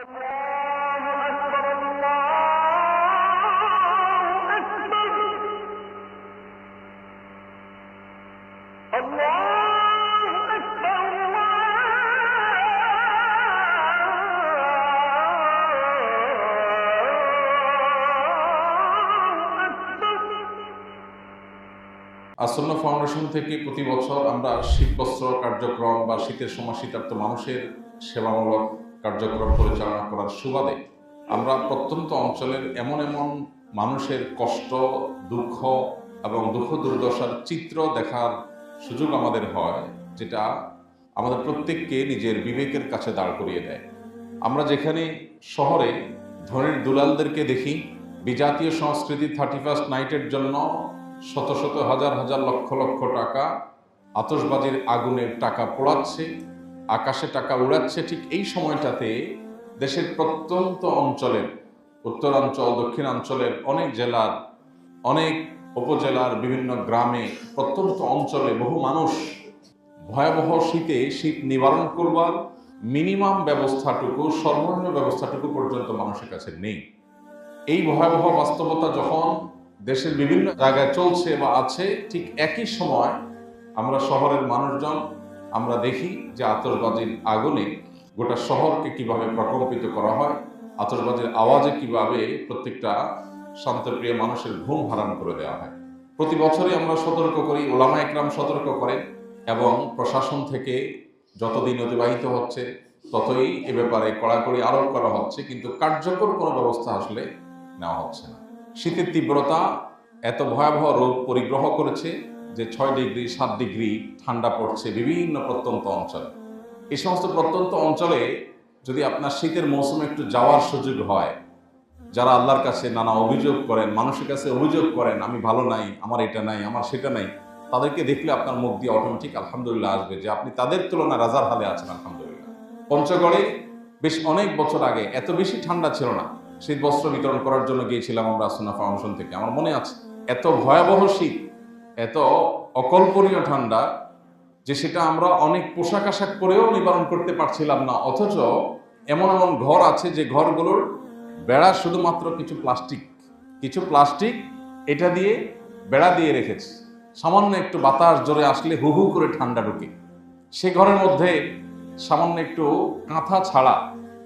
আসন্না foundation থেকে প্রতি বছর আমরা শীত বস্ত্র কার্যক্রম বা শীতের সময় শীতার্ত মানুষের সেবামূলক কার্যক্রম পরিচালনা করার সুবাদে আমরা প্রত্যন্ত অঞ্চলের এমন এমন মানুষের কষ্ট, দুঃখ এবং দুঃখ দুর্দশার চিত্র দেখার সুযোগ আমাদের হয়, যেটা আমাদের প্রত্যেককে নিজের বিবেকের কাছে দাঁড় করিয়ে দেয়। আমরা যেখানে শহরে ধনীর দুলালদেরকে দেখি বিজাতীয় সংস্কৃতি 31st নাইটের জন্য শত শত হাজার হাজার লক্ষ লক্ষ টাকা আতশবাজির আগুনের টাকা পোড়াচ্ছে, আকাশে টাকা উড়াচ্ছে, ঠিক এই সময়টাতে দেশের প্রত্যন্ত অঞ্চলের, উত্তরাঞ্চল, দক্ষিণাঞ্চলের অনেক জেলার, অনেক উপজেলার বিভিন্ন গ্রামে, প্রত্যন্ত অঞ্চলে বহু মানুষ ভয়াবহ শীতে শীত নিবারণ করবার মিনিমাম ব্যবস্থাটুকু, সর্বনিম্ন ব্যবস্থাটুকু পর্যন্ত মানুষের কাছে নেই। এই ভয়াবহ বাস্তবতা যখন দেশের বিভিন্ন জায়গায় চলছে বা আছে, ঠিক একই সময় আমরা শহরের মানুষজন আমরা দেখি যে আতশবাজির আগুনে গোটা শহরকে কিভাবে প্রকম্পিত করা হয়, আতশবাজির আওয়াজে কিভাবে প্রত্যেকটা শান্তপ্রিয় মানুষের ঘুম হারাম করে দেওয়া হয়। প্রতি বছরই আমরা সতর্ক করি, ওলামা একরাম সতর্ক করেন, এবং প্রশাসন থেকে যতদিন অতিবাহিত হচ্ছে ততই এ ব্যাপারে কড়াকড়ি আরোপ করা হচ্ছে, কিন্তু কার্যকর কোনো ব্যবস্থা আসলে নেওয়া হচ্ছে না। শীতের তীব্রতা এত ভয়াবহ রূপ পরিগ্রহ করেছে যে 6 ডিগ্রি 7 ডিগ্রি ঠান্ডা পড়ছে বিভিন্ন প্রত্যন্ত অঞ্চলে। এই সমস্ত প্রত্যন্ত অঞ্চলে যদি আপনার শীতের মৌসুমে একটু যাওয়ার সুযোগ হয়, যারা আল্লাহর কাছে নানা অভিযোগ করেন, মানুষের কাছে অভিযোগ করেন, আমি ভালো নাই, আমার এটা নাই, আমার সেটা নাই, তাদেরকে দেখলে আপনার মুখ দিয়ে অটোমেটিক আলহামদুলিল্লাহ আসবে যে আপনি তাদের তুলনায় রাজার হালে আছেন। আলহামদুলিল্লাহ। পঞ্চগড়ে বেশ অনেক বছর আগে এত বেশি ঠান্ডা ছিল না, শীত বস্ত্র বিতরণ করার জন্য গিয়েছিলাম আমরা আসন্না ফাউন্ডেশন থেকে। আমার মনে আছে এত ভয়াবহ শীত, এত অকল্পনীয় ঠান্ডা যে সেটা আমরা অনেক পোশাক আশাক পরেও নিবারণ করতে পারছিলাম না। অথচ এমন এমন ঘর আছে যে ঘরগুলোর বেড়া শুধুমাত্র কিছু প্লাস্টিক এটা দিয়ে বেড়া দিয়ে রেখেছে। সামান্য একটু বাতাস জোরে আসলে হু হু করে ঠান্ডা ঢুকে। সে ঘরের মধ্যে সামান্য একটু কাঁথা ছাড়া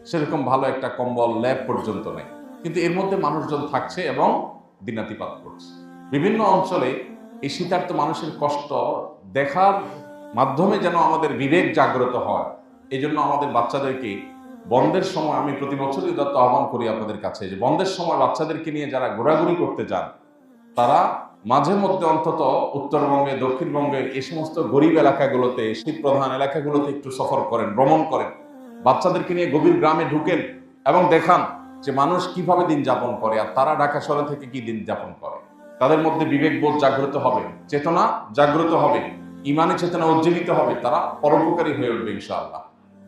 সেরকম ভালো একটা কম্বল, ল্যাব পর্যন্ত নেই, কিন্তু এর মধ্যে মানুষজন থাকছে এবং দিনাতিপাত করছে। বিভিন্ন অঞ্চলে এই শীতার্ত মানুষের কষ্ট দেখার মাধ্যমে যেন আমাদের বিবেক জাগ্রত হয়, এই জন্য আমাদের বাচ্চাদেরকে বন্ধের সময়, আমি প্রতি বছরই দত্ত আহ্বান করি আপনাদের কাছে যে বন্ধের সময় বাচ্চাদেরকে নিয়ে যারা ঘোরাঘুরি করতে যান, তারা মাঝে মধ্যে অন্তত উত্তরবঙ্গে, দক্ষিণবঙ্গের এই সমস্ত গরিব এলাকাগুলোতে, শীত প্রধান এলাকাগুলোতে একটু সফর করেন, ভ্রমণ করেন, বাচ্চাদেরকে নিয়ে গভীর গ্রামে ঢুকেন এবং দেখান যে মানুষ কিভাবে দিন যাপন করে আর তারা ঢাকা শহর থেকে কি দিন যাপন করে। তাদের মধ্যে বিবেকবোধ জাগ্রত হবে, চেতনা জাগ্রত হবে, ইমানি চেতনা উজ্জীবিত হবে, তারা পরোপকারী হয়ে উঠবে ইনশাআল্লাহ।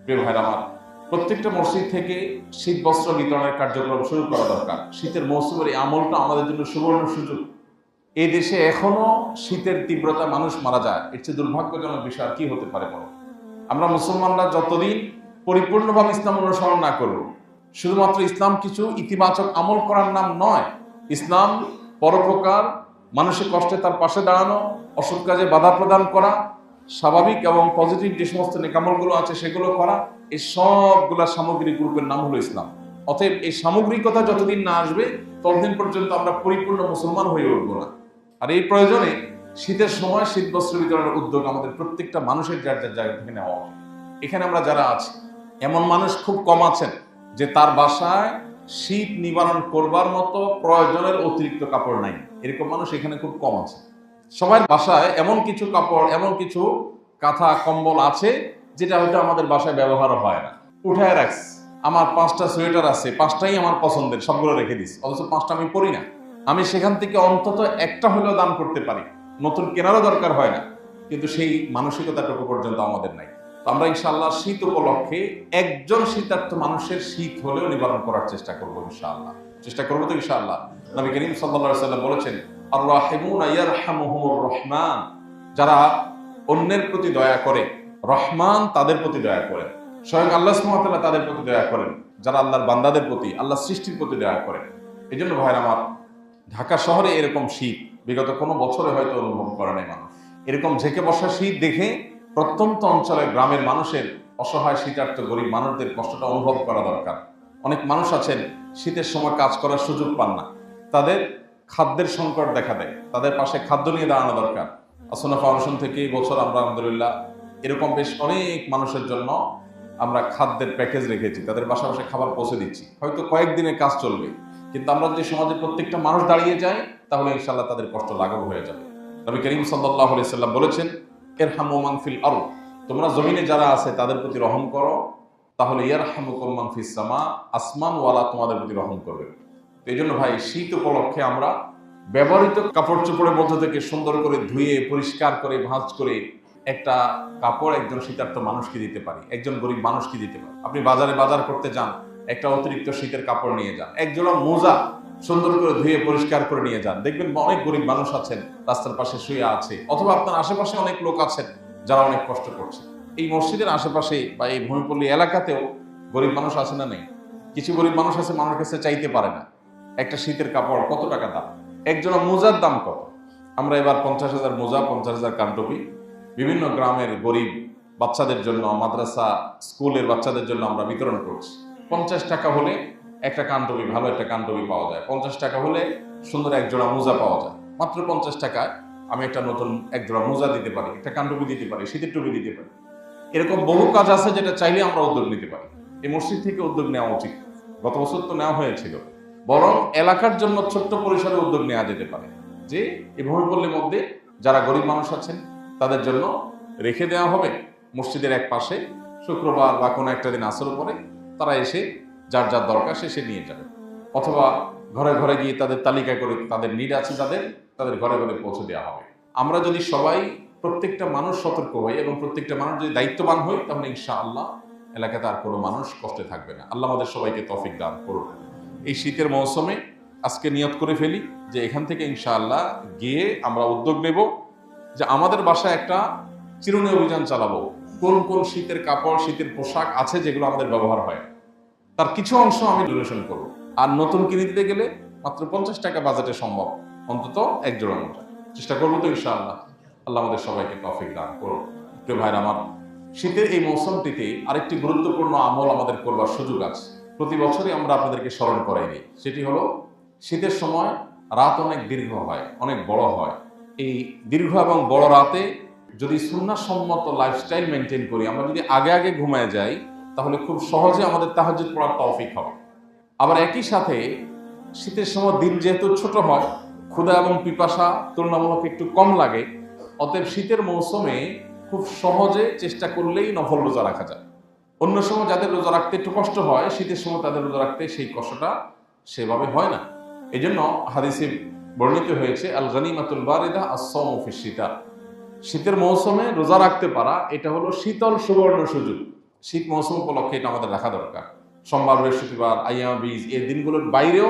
প্রিয় ভাইরা আমার, প্রত্যেকটা মসজিদ থেকে শীত বস্ত্র বিতরণের কার্যক্রম শুরু করা দরকার। শীতের মৌসুমের এই আমলটা আমাদের জন্য সুবর্ণ সুযোগ। এই দেশে এখনো শীতের তীব্রতা মানুষ মারা যায়, এর চেয়ে দুর্ভাগ্যজনক বিষয় আর কি হতে পারে বলো? আমরা মুসলমানরা যতদিন পরিপূর্ণভাবে ইসলাম অনুসরণ না করব, শুধুমাত্র ইসলাম কিছু ইতিবাচক আমল করার নাম নয়, ইসলাম পরোপকার, মানুষের কষ্টে তার পাশে দাঁড়ানো, অসৎ কাজে বাধা প্রদান করা, স্বাভাবিক এবং পজিটিভ যে সমস্ত নেকামলগুলো আছে সেগুলো করা, এই সবগুলা সামগ্রিক গ্রুপের নাম হলো ইসলাম। অতএব এই সামগ্রিকতা যতদিন না আসবে ততদিন পর্যন্ত আমরা পরিপূর্ণ মুসলমান হয়ে উঠবো না। আর এই প্রয়োজনে শীতের সময় শীত বস্ত্র বিতরণের উদ্যোগ আমাদের প্রত্যেকটা মানুষের যার যার জায়গা থেকে নেওয়া উচিত। এখানে আমরা যারা আছি, এমন মানুষ খুব কম আছেন যে তার বাসায় শীত নিবারণ করবার মতো প্রয়োজনের অতিরিক্ত কাপড় নাই, এরকম মানুষ এখানে খুব কম আছে। সবার বাসায় এমন কিছু কাপড়, এমন কিছু কাঁথা কম্বল আছে যেটা হয়তো আমাদের বাসায় ব্যবহার হয় না, উঠায় রাখছি। আমার 5টা সোয়েটার আছে, 5টাই আমার পছন্দের, সবগুলো রেখে দিস, অথচ 5টা আমি পরি না। আমি সেখান থেকে অন্তত একটা হলেও দান করতে পারি, নতুন কেনারও দরকার হয় না, কিন্তু সেই মানসিকতাটুকু পর্যন্ত আমাদের নাই। তো আমরা ইনশাআল্লাহ শীত উপলক্ষে একজন শীতার্থ মানুষের শীত হলেও নিবারণ করার চেষ্টা করবো ইনশাআল্লাহ। চেষ্টা করবো তো ইনশাআল্লাহ। নবী করিম সাল্লাল্লাহু আলাইহি ওয়াসাল্লাম বলেছেন, আর-রাহিমুনা ইয়ারহামুহুমুর রহমান, যারা অন্যের প্রতি দয়া করে রহমান তাদের প্রতি দয়া করেন, স্বয়ং আল্লাহ সুবহানাহু ওয়া তাআলা তাদের প্রতি দয়া করেন। যারা আল্লাহর বান্দাদের প্রতি, আল্লাহ সৃষ্টির প্রতি দয়া করেন। এই জন্য ভাইয়ের আমার, ঢাকা শহরে এরকম শীত বিগত কোনো বছরে হয়তো অনুভব করে নাই মানুষ। এরকম ঝেঁকে বসা শীত দেখে প্রত্যন্ত অঞ্চলের গ্রামের মানুষের অসহায় শীতার্থ গরিব মানুষদের কষ্টটা অনুভব করা দরকার। অনেক মানুষ আছেন শীতের সময় কাজ করার সুযোগ পান না, তাদের খাদ্যের সংকট দেখা দেয়, তাদের পাশে খাদ্য নিয়ে দাঁড়ানো দরকার। আসনা ফাউন্ডেশন থেকে এই বছর আমরা আলহামদুলিল্লাহ এরকম বেশ অনেক মানুষের জন্য আমরা খাদ্যের প্যাকেজ রেখেছি, তাদের বাসা বাসায় খাবার পৌঁছে দিচ্ছি। হয়তো কয়েকদিনের কাজ চলবে, কিন্তু আমরা যদি সমাজের প্রত্যেকটা মানুষ দাঁড়িয়ে যাই তাহলে ইনশাআল্লাহ তাদের কষ্ট লাঘব হয়ে যাবে। নবী করিম সাল্লাল্লাহু আলাইহি সাল্লাম বলেছেন, ইরহামু মান ফিল আরদ, তোমরা জমিনে যারা আছে তাদের প্রতি রহম করো, তাহলে ইয়ারহামুকুম মান ফিস সামা, আসমানওয়ালা তোমাদের প্রতি রহম করবে। এই জন্য ভাই, শীত উপলক্ষে আমরা ব্যবহৃত কাপড় চোপড়ের মধ্যে থেকে সুন্দর করে ধুয়ে পরিষ্কার করে ভাঁজ করে একটা কাপড় একজন শীতার্থ মানুষকে দিতে পারি, একজন গরিব মানুষকে দিতে পারি। আপনি বাজারে বাজার করতে যান, একটা অতিরিক্ত শীতের কাপড় নিয়ে যান, একজোড়া মোজা সুন্দর করে ধুয়ে পরিষ্কার করে নিয়ে যান। দেখবেন অনেক গরিব মানুষ আছেন রাস্তার পাশে শুয়ে আছে, অথবা আপনার আশেপাশে অনেক লোক আছেন যারা অনেক কষ্ট করছে। এই মসজিদের আশেপাশে বা এই ভূমিপল্লী এলাকাতেও গরিব মানুষ আছে না নেই? কিছু গরিব মানুষ আছে, মানুষের কাছে চাইতে পারে না। একটা শীতের কাপড় কত টাকা দাম, একজোড়া মোজার দাম কত? আমরা এবার 50,000 মোজা, 50,000 কানটুপি বিভিন্ন গ্রামের গরিব বাচ্চাদের জন্য, মাদ্রাসা স্কুলের বাচ্চাদের জন্য আমরা বিতরণ করছি। 50 টাকা হলে একটা কানটুপি, ভালো একটা কানটুপি পাওয়া যায়। 50 টাকা হলে সুন্দর একজোড়া মোজা পাওয়া যায়। মাত্র 50 টাকায় আমি একটা নতুন একজোড়া মোজা দিতে পারি, একটা কানটুপি দিতে পারি, শীতের টুপি দিতে পারি। এরকম বহু কাজ আছে যেটা চাইলে আমরা উদ্যোগ নিতে পারি। এই মসজিদ থেকে উদ্যোগ নেওয়া উচিত। গত বছর তো নেওয়া হয়েছিল, বরং এলাকার জন্য ছোট্ট পরিসরে উদ্যোগ নেওয়া যেতে পারে যে এই ভূমিপল্লীর মধ্যে যারা গরিব মানুষ আছেন তাদের জন্য রেখে দেওয়া হবে মসজিদের এক পাশে। শুক্রবার বা কোনো একটা দিন আসর পরে তারা এসে যার যার দরকার সে নিয়ে যাবে, অথবা ঘরে ঘরে গিয়ে তাদের তালিকা করে তাদের নিড আছে তাদের ঘরে ঘরে পৌঁছে দেওয়া হবে। আমরা যদি সবাই, প্রত্যেকটা মানুষ সতর্ক হই এবং প্রত্যেকটা মানুষ যদি দায়িত্ববান হই, তাহলে ইনশাআল্লাহ এলাকাতে আর কোনো মানুষ কষ্টে থাকবে না। আল্লাহ আমাদের সবাইকে তৌফিক দান করুন। এই শীতের মৌসুমে আজকে নিয়ত করে ফেলি যে এখান থেকে ইনশাআল্লাহ গিয়ে আমরা উদ্যোগ নেব যে আমাদের বাসায় একটা চিরুনি অভিযান চালাবো। কোন কোন শীতের কাপড়, শীতের পোশাক আছে যেগুলো আমাদের ব্যবহার হয়, তার কিছু অংশ আমি ডোনেশন করবো। আর নতুন কিনে দিতে গেলে মাত্র 50 টাকা বাজেটে সম্ভব, অন্তত এক জোড়া মোজা চেষ্টা করবো তো ইনশাআল্লাহ। আল্লাহ আমাদের সবাইকে তৌফিক দান করুন। প্রিয় ভাইরা আমার, শীতের এই মৌসুমটিতে আরেকটি গুরুত্বপূর্ণ আমল আমাদের করবার সুযোগ আছে। প্রতি বছরই আমরা আপনাদেরকে স্মরণ করাই দিই, সেটি হলো শীতের সময় রাত অনেক দীর্ঘ হয়, অনেক বড় হয়। এই দীর্ঘ এবং বড় রাতে যদি সুন্নাহসম্মত লাইফস্টাইল মেনটেন করি, আমরা যদি আগে আগে ঘুমায় যাই, তাহলে খুব সহজে আমাদের তাহাজ্জুদ পড়ার তৌফিক হবে। আবার একই সাথে শীতের সময় দিন যেহেতু ছোট হয়, ক্ষুধা এবং পিপাসা তুলনামূলক একটু কম লাগে, অতএব শীতের মৌসুমে খুব সহজে চেষ্টা করলেই নফল রোজা রাখা যায়। অন্য সময় যাদের রোজা রাখতে একটু কষ্ট হয়, শীতের সময় তাদের রোজা রাখতে সেই কষ্টটা সেভাবে হয় না। এই জন্য হাদিসে বর্ণিত হয়েছে, আল গনিমাতুল বারিদা আস-সাওমু ফিশ শীতা, শীতের মৌসুমে রোজা রাখতে পারা এটা হলো শীতল সুবর্ণ সুযোগ। শীত মৌসুম উপলক্ষে এটা আমাদের রাখা দরকার। সোমবার, বৃহস্পতিবার, আইয়াম বীজ, এই দিনগুলোর বাইরেও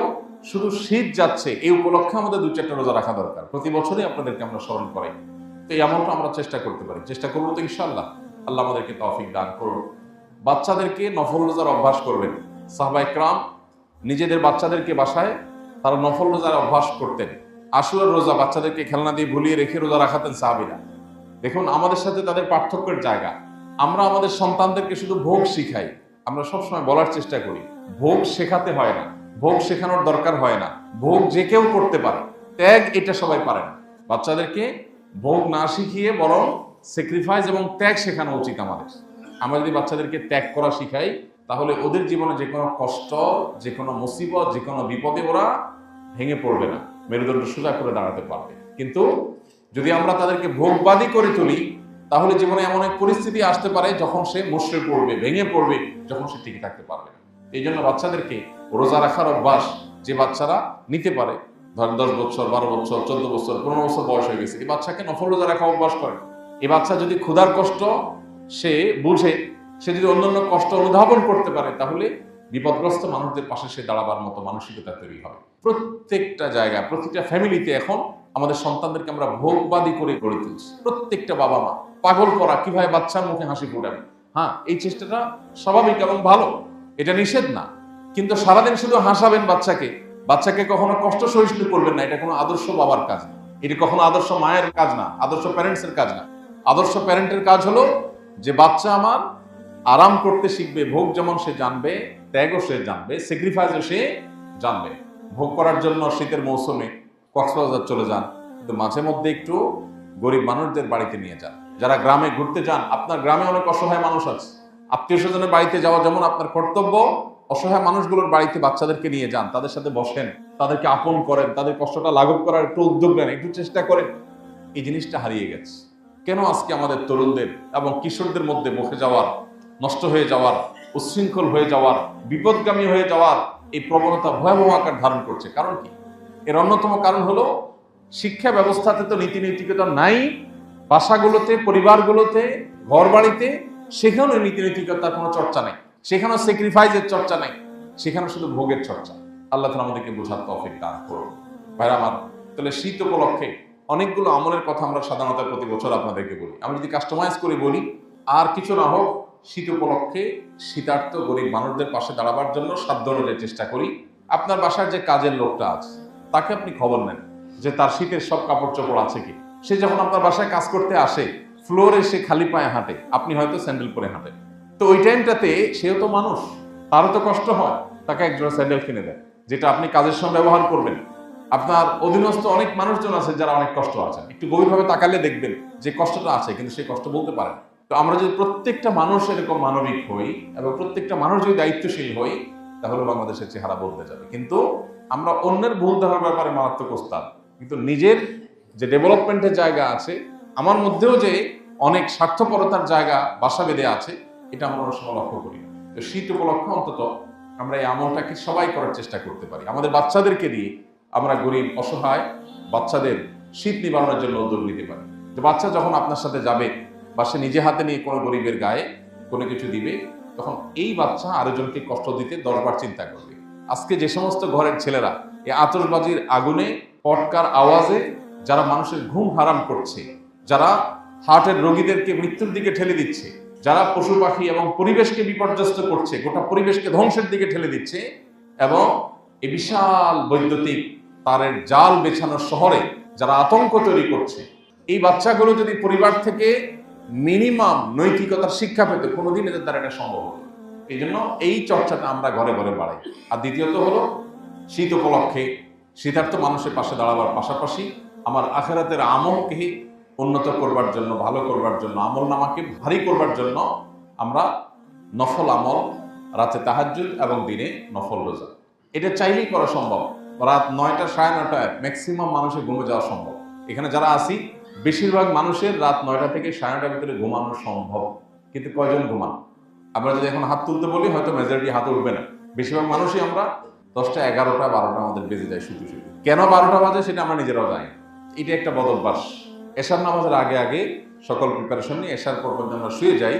শুধু শীত যাচ্ছে এই উপলক্ষে আমাদের 2-4টা রোজা রাখা দরকার। প্রতি বছরই আপনাদেরকে আমরা স্মরণ করাই। তো এই আমলটা আমরা চেষ্টা করতে পারি, চেষ্টা করবো তো ইনশাআল্লাহ। আল্লাহ আমাদেরকে তৌফিক দান করুন। বাচ্চাদেরকে নফল রোজার অভ্যাস করবেন। সাহাবা ইকরাম নিজেদের বাচ্চাদেরকে বাসায় তারা নফল রোজার অভ্যাস করতেন। আশুরার রোজা বাচ্চাদেরকে খেলনা দিয়ে ভুলিয়ে রেখে রোজা রাখাতেন সাহাবীরা। দেখুন আমাদের সাথে তাদের পার্থক্যের জায়গা। আমরা আমাদের সন্তানদেরকে শুধু ভোগ শিখাই। আমরা সবসময় বলার চেষ্টা করি ভোগ শেখাতে হয় না, ভোগ শেখানোর দরকার হয় না, ভোগ যে কেউ করতে পারে, ত্যাগ এটা সবাই পারে না। বাচ্চাদেরকে ভোগ না শিখিয়ে বরং স্যাক্রিফাইস এবং ত্যাগ শেখানো উচিত আমাদের। আমরা যদি বাচ্চাদেরকে ত্যাগ করা শিখাই, তাহলে ওদের জীবনে যে কোনো কষ্ট, যে কোনো মুসিবত, যে কোনো বিপদে ওরা ভেঙে পড়বে না, মেরুদণ্ড সোজা করে দাঁড়াতে পারবে। কিন্তু যদি আমরা তাদেরকে ভোগবাদী করে তুলি, তাহলে জীবনে এমন এক পরিস্থিতি আসতে পারে যখন সে মুষড়ে পড়বে, ভেঙে পড়বে, যখন সে টিকে থাকতে পারবে না। এই জন্য বাচ্চাদেরকে রোজা রাখার অভ্যাস যে বাচ্চারা নিতে পারে, ধরেন 10 বছর, 12 বছর, 14 বছর, 15 বছর বয়স হয়ে গেছে, এই বাচ্চাকে নফল রোজা রাখা অভ্যাস করে। এই বাচ্চা যদি ক্ষুধার কষ্ট সে বুঝে, সে যদি অন্যান্য কষ্ট অনুধাবন করতে পারে, তাহলে বিপদগ্রস্ত মানুষদের পাশে সে দাঁড়াবার মতো মানসিকতা তৈরি হবে। প্রত্যেকটা জায়গায়, প্রতিটা ফ্যামিলিতে এখন আমাদের সন্তানদেরকে আমরা ভোগবাদী করে গড়ে তুলছি। প্রত্যেকটা বাবা মা পাগল করা, কিভাবে বাচ্চার মুখে হাসি ফোটাবে। হ্যাঁ, এই চেষ্টাটা স্বাভাবিক এবং ভালো, এটা নিষেধ না, কিন্তু সারাদিন শুধু হাসাবেন বাচ্চাকে কখনো কষ্ট সহিষ্ণু করবেন না, এটা কোনো আদর্শ বাবার কাজ না, এটা কখনো আদর্শ মায়ের কাজ না, আদর্শ প্যারেন্টসের কাজ না। আদর্শ প্যারেন্টের কাজ হলো যে বাচ্চা আমার আরাম করতে শিখবে, ভোগ যেমন সে জানবে, ত্যাগও সে জানবে, স্যাক্রিফাইসও সে জানবে। ভোগ করার জন্য শীতের মৌসুমে কক্সবাজার চলে যান, কিন্তু মাঝে মধ্যে একটু গরিব মানুষদের বাড়িতে নিয়ে যান। যারা গ্রামে ঘুরতে যান, আপনার গ্রামে অনেক অসহায় মানুষ আছে, আত্মীয় স্বজনের বাড়িতে যাওয়া যেমন আপনার কর্তব্য, অসহায় মানুষগুলোর বাড়িতে বাচ্চাদেরকে নিয়ে যান, তাদের সাথে বসেন, তাদেরকে আপন করেন, তাদের কষ্টটা লাঘব করার একটু উদ্যোগ নেন, একটু চেষ্টা করেন। এই জিনিসটা হারিয়ে গেছে। কেন আজকে আমাদের তরুণদের এবং কিশোরদের মধ্যে বসে যাওয়ার, নষ্ট হয়ে যাওয়ার, উচ্ছৃঙ্খল হয়ে যাওয়ার, বিপদগামী হয়ে যাওয়ার এই প্রবণতা ভয়াবহ আকার ধারণ করছে? কারণ কি? এর অন্যতম কারণ হলো শিক্ষা ব্যবস্থাতে তো নীতি নৈতিকতা নাই। বাসাগুলোতে, পরিবারগুলোতে, ঘর বাড়িতে, সেখানেও নীতি নৈতিকতার কোনো চর্চা নাই, সেখানেও স্যাক্রিফাইসের চর্চা নাই, সেখানে শুধু ভোগের চর্চা। আল্লাহ তাআলা আমাদেরকে বোঝার তৌফিক দান করুন। ভাইরা আমার, তাহলে শীত উপলক্ষে অনেকগুলো আমলের কথা আমরা সাধারণত প্রতি বছর আপনাদেরকে বলি। আমি যদি কাস্টমাইজ করে বলি, আর কিছু না হোক, শীত উপলক্ষে শীতার্ত গরিব মানুষদের পাশে দাঁড়াবার জন্য সাধ্য অনুযায়ী চেষ্টা করি। আপনার বাসার যে কাজের লোকটা আছে, তাকে আপনি খবর নেন যে তার শীতের সব কাপড় চোপড় আছে কি। সে যখন আপনার বাসায় কাজ করতে আসে, ফ্লোরে সে খালি পায়ে হাঁটে, আপনি হয়তো স্যান্ডেল পরে হাঁটেন। তো ওই টাইমটাতে সেও তো মানুষ, তারও তো কষ্ট হয়, তাকে একজোড়া স্যান্ডেল কিনে দেয়, যেটা আপনি কাজের সময় ব্যবহার করবেন। আপনার অধীনস্থ অনেক মানুষজন আছে যারা অনেক কষ্ট আছেন, একটু গভীরভাবে তাকালে দেখবেন যে কষ্টটা আছে, কিন্তু সেই কষ্ট বলতে পারেন। তো আমরা যদি প্রত্যেকটা মানুষ এরকম মানবিক হই এবং প্রত্যেকটা মানুষ যদি দায়িত্বশীল হই, তাহলে বাংলাদেশের চেহারা বদলে যাবে। কিন্তু আমরা অন্যের ভুল ধরার ব্যাপারে মারাত্মক ওস্তাদ, কিন্তু নিজের যে ডেভেলপমেন্টের জায়গা আছে, আমার মধ্যেও যে অনেক স্বার্থপরতার জায়গা বাসা বেঁধে আছে, এটা আমরা অনেক সময় লক্ষ্য করি। তো শীত উপলক্ষে অন্তত আমরা এই আমলটাকে সবাই করার চেষ্টা করতে পারি। আমাদের বাচ্চাদেরকে দিয়ে আমরা গরিব অসহায় বাচ্চাদের শীত নিবারণের জন্য উদ্যোগ নিতে পারি। যে বাচ্চা যখন আপনার সাথে যাবে বা সে নিজে হাতে নিয়ে কোনো গরিবের গায়ে কোনো কিছু দিবে, তখন এই বাচ্চা আরেকজনকে কষ্ট দিতে 10 বার চিন্তা করবে। আজকে যে সমস্ত ঘরের ছেলেরা এই আতশবাজির আগুনে, পটকার আওয়াজে যারা মানুষের ঘুম হারাম করছে, যারা হার্টের রোগীদেরকে মৃত্যুর দিকে ঠেলে দিচ্ছে, যারা পশু পাখি এবং পরিবেশকে বিপর্যস্ত করছে, গোটা পরিবেশকে ধ্বংসের দিকে ঠেলে দিচ্ছে, এবং এই বিশাল বৈদ্যুতিক তারের জাল বেছানোর শহরে যারা আতঙ্ক তৈরি করছে, এই বাচ্চাগুলো যদি পরিবার থেকে মিনিমাম নৈতিকতার শিক্ষা পেতে, কোনোদিন এদের দ্বারা এটা সম্ভব হতো। এই জন্য এই চর্চাটা আমরা ঘরে ঘরে বাড়াই। আর দ্বিতীয়ত হলো, শীত উপলক্ষে শীতার্থ মানুষের পাশে দাঁড়াবার পাশাপাশি আমার আখিরাতের আমলকে উন্নত করবার জন্য, ভালো করবার জন্য, আমল নামাকে ভারী করবার জন্য আমরা নফল আমল, রাতে তাহাজ্জুদ এবং দিনে নফল রোজা, এটা চাইলেই করা সম্ভব। রাত 9টা, 9:30 ম্যাক্সিমাম মানুষের ঘুমে যাওয়া সম্ভব। এখানে যারা আছি বেশিরভাগ মানুষের রাত 9টা থেকে 9:30 ভিতরে ঘুমানো সম্ভব, কিন্তু কয়জন ঘুমান? আমরা যদি এখন হাত তুলতে বলি, হয়তো মেজরিটি হাত উঠবে না। বেশিরভাগ মানুষই আমরা 10টা, 11টা, 12টা আমাদের বেজে যায় শুধু শুধু। কেন 12টা বাজে সেটা আমরা নিজেরাও জানি। এটা একটা বদ অভ্যাস। এশার নামাজের আগে আগে সকল প্রিপারেশন নিয়ে এশার পর পর্যন্ত আমরা শুয়ে যাই।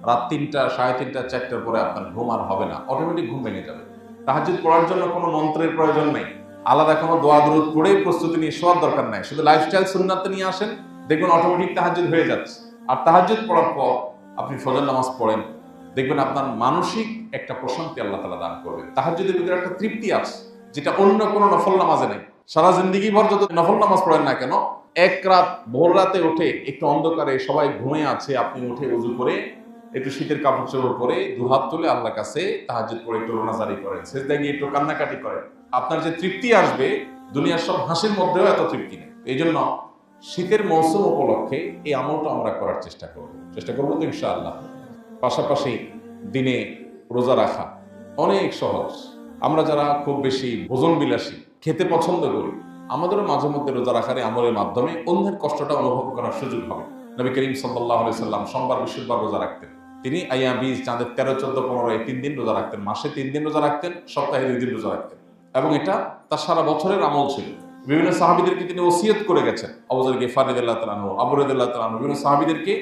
রাত 3টা, 3:30, 4টার পরে আপনার ঘুম আর হবে না, অটোমেটিক ঘুম ভেঙে যাবে। তাহাজ্জুদ পড়ার জন্য কোনো মন্ত্রের প্রয়োজন নেই, আলাদা কোনো দোয়া দরুদ পড়ে প্রস্তুতি নিয়ে শোয়ার দরকার নাই। শুধু লাইফস্টাইল সুন্নাতে নিয়ে আসেন, দেখবেন অটোমেটিক তাহাজ্জুদ হয়ে যাচ্ছে। আর তাহাজ্জুদ পড়ার পর আপনি ফজর নামাজ পড়েন, দেখবেন আপনার মানসিক একটা প্রশান্তি আল্লাহ তাআলা দান করবেন। তাহাজ্জুদের ভিতরে একটা তৃপ্তি আছে, যেটা অন্য কোনো নফল নামাজে নেই। সারা জিন্দেগি ভর যত নফল নামাজ পড়েন না কেন, এক রাত ভোর রাতে উঠে একটু অন্ধকারে সবাই ঘুমিয়ে আছে, আপনি উঠে ওযু করে একটু শীতের কাপড় চোপড় পরে দুহাত তুলে আল্লাহর কাছে তাহাজ্জুদ পড়ে একটু রোনাজারি করেন, সেজদায় গিয়ে একটু কান্নাকাটি করেন, আপনার যে তৃপ্তি আসবে, দুনিয়ার সব হাসির মধ্যেও এত তৃপ্তি নেই। এই জন্য শীতের মৌসুম উপলক্ষে এই আমলটা আমরা করার চেষ্টা করবো তো ইনশাআল্লাহ। পাশাপাশি দিনে রোজা রাখা অনেক সহজ। আমরা যারা খুব বেশি ভোজন বিলাসী, খেতে পছন্দ করি, আমাদেরও মাঝে মধ্যে রোজা রাখার আমলের মাধ্যমে অন্যের কষ্টটা অনুভব করার সুযোগ হবে। নবী করিম সাল্লাল্লাহু আলাইহি সাল্লাম সোমবার, বৃহস্পতিবার রোজা রাখতেন। তিনি আইয়াম বীজ, চাঁদের 13, 14, 15 3 দিন রোজা রাখতেন, মাসে 3 দিন রোজা রাখতেন, সপ্তাহে 2 দিন রোজা রাখতেন, এবং এটা তার সারা বছরের আমল ছিল। বিভিন্ন সাহাবীদেরকে তিনি ওসিয়ত করে গেছেন। আবু যর গিফারি রাদিয়াল্লাহু তাআলা আনহু, আবু রাদিয়াল্লাহু তাআলা আনহু বিভিন্ন সাহাবীদেরকে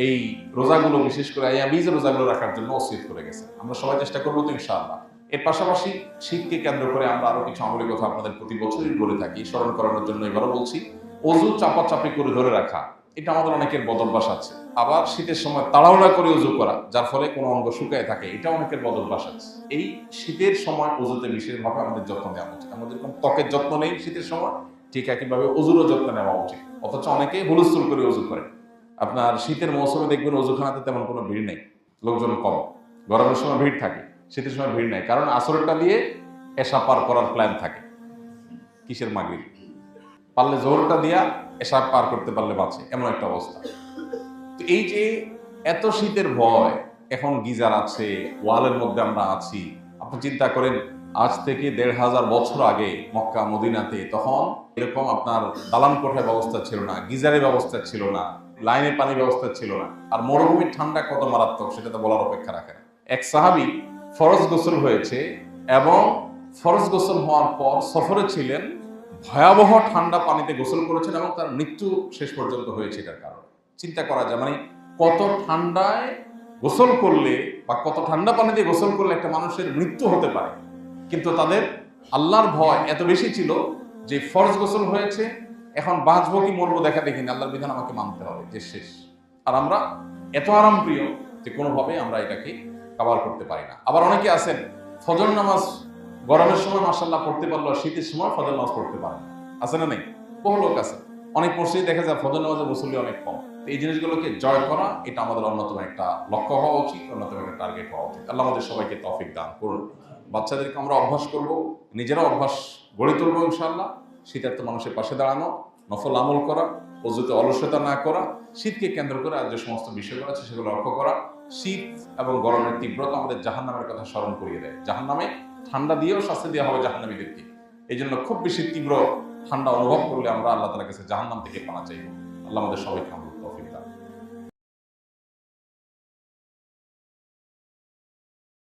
এই রোজাগুলো, বিশেষ করে আইয়াম বীজ রোজাগুলো রাখার জন্য ওসিয়ত করে গেছেন। আমরা সবাই চেষ্টা করবো তো ইনশাআল্লাহ। এর পাশাপাশি শীতকে কেন্দ্র করে আমরা আরো কিছু আমলের কথা আপনাদের প্রতি বছরই বলে থাকি, স্মরণ করানোর জন্য এবারও বলছি। ওযু চাপাচাপি করে ধরে রাখা, এটা আমাদের অনেকের বদভ্যাস আছে। আবার শীতের সময় তাড়াহুড়া করে উজু করা, যার ফলে কোনো অঙ্গ শুকায় থাকে, এটা অনেকের বদভ্যাস আছে। এই শীতের সময় উজুতে বিশেষভাবে আমাদের যত্ন নেওয়া উচিত। আমাদের যেরকম ত্বকের যত্ন নেই শীতের সময়, ঠিক একইভাবে উজুরও যত্ন নেওয়া উচিত। অথচ অনেকে হুলস্থুল করে উজু করে। আপনার শীতের মৌসুমে দেখবেন অজুখানাতে তেমন কোনো ভিড় নেই, লোকজন কম। গরমের সময় ভিড় থাকে, শীতের সময় ভিড় নেই, কারণ আসরটা দিয়ে এশা পার করার প্ল্যান থাকে। কিসের মাগরিব পারলে জোহরটা দিয়া এশা পার করতে পারলে বাঁচে, এমন একটা অবস্থা। তো এই যে এত শীতের ভয়, এখন গিজার আছে, ওয়ালের মধ্যে আমরা আছি। আপনি চিন্তা করেন, আজ থেকে ১৫০০ বছর আগে মক্কা মদিনাতে তখন এরকম আপনার দালান কোঠার ব্যবস্থা ছিল না, গিজারের ব্যবস্থা ছিল না, লাইনে পানির ব্যবস্থা ছিল না। আর মরুভূমির ঠান্ডা কত মারাত্মক সেটা তো বলার অপেক্ষা রাখে না। এক সাহাবী ফরজ গোসল হয়েছে এবং ফরজ গোসল হওয়ার পর সফরে ছিলেন, ভয়াবহ ঠান্ডা পানিতে গোসল করেছেন এবং তার মৃত্যু শেষ পর্যন্ত হয়েছে এটার কারণে। চিন্তা করা যায় মানে কত ঠান্ডায় গোসল করলে বা কত ঠান্ডা পানিতে গোসল করলে একটা মানুষের মৃত্যু হতে পারে। কিন্তু তাদের আল্লাহর ভয় এত বেশি ছিল যে ফরজ গোসল হয়েছে, এখন বাঁচবো কি মরবো দেখা দেখিনি, আল্লাহর বিধান আমাকে মানতে হবে, যে শেষ। আর আমরা এত আরাম প্রিয় যে কোনোভাবে আমরা এটাকে কভার করতে পারি না। আবার অনেকে আছেন ফজর নামাজ গরমের সময় মাশাআল্লাহ পড়তে পারলো, শীতের সময় ফজর নামাজ পড়তে পারে না, আছে না নেই? বহু লোক আছে। অনেক মসজিদে দেখা যায় ফজর নামাজের মুসল্লি অনেক কম। তো এই জিনিসগুলোকে জয় করা, এটা আমাদের অন্যতম একটা লক্ষ্য হওয়া উচিত, অন্যতম একটা টার্গেট হওয়া উচিত। আল্লাহ আমাদের সবাইকে তৌফিক দান করুন। বাচ্চাদেরকে আমরা অভ্যাস করব, নিজেরাও অভ্যাস গড়ে তুলবো ইনশাআল্লাহ। শীতার্থ মানুষের পাশে দাঁড়ানো, নফল আমল করা, অযুতে অলসতা না করা, শীতকে কেন্দ্র করে আর যে সমস্ত বিষয়গুলো আছে সেগুলো লক্ষ্য করা। শীত এবং গরমের তীব্রতা আমাদের জাহান্নামের কথা স্মরণ করিয়ে দেয়। জাহান্নামে ঠান্ডা দিয়েও শাস্তি দেওয়া হবে জাহান্নামীদেরকে। এই জন্য খুব বেশি তীব্র ঠান্ডা অনুভব করলে আমরা আল্লাহ তাআলার কাছে জাহান্নাম থেকে পানা চাইব। আল্লাহ আমাদের সবাইকে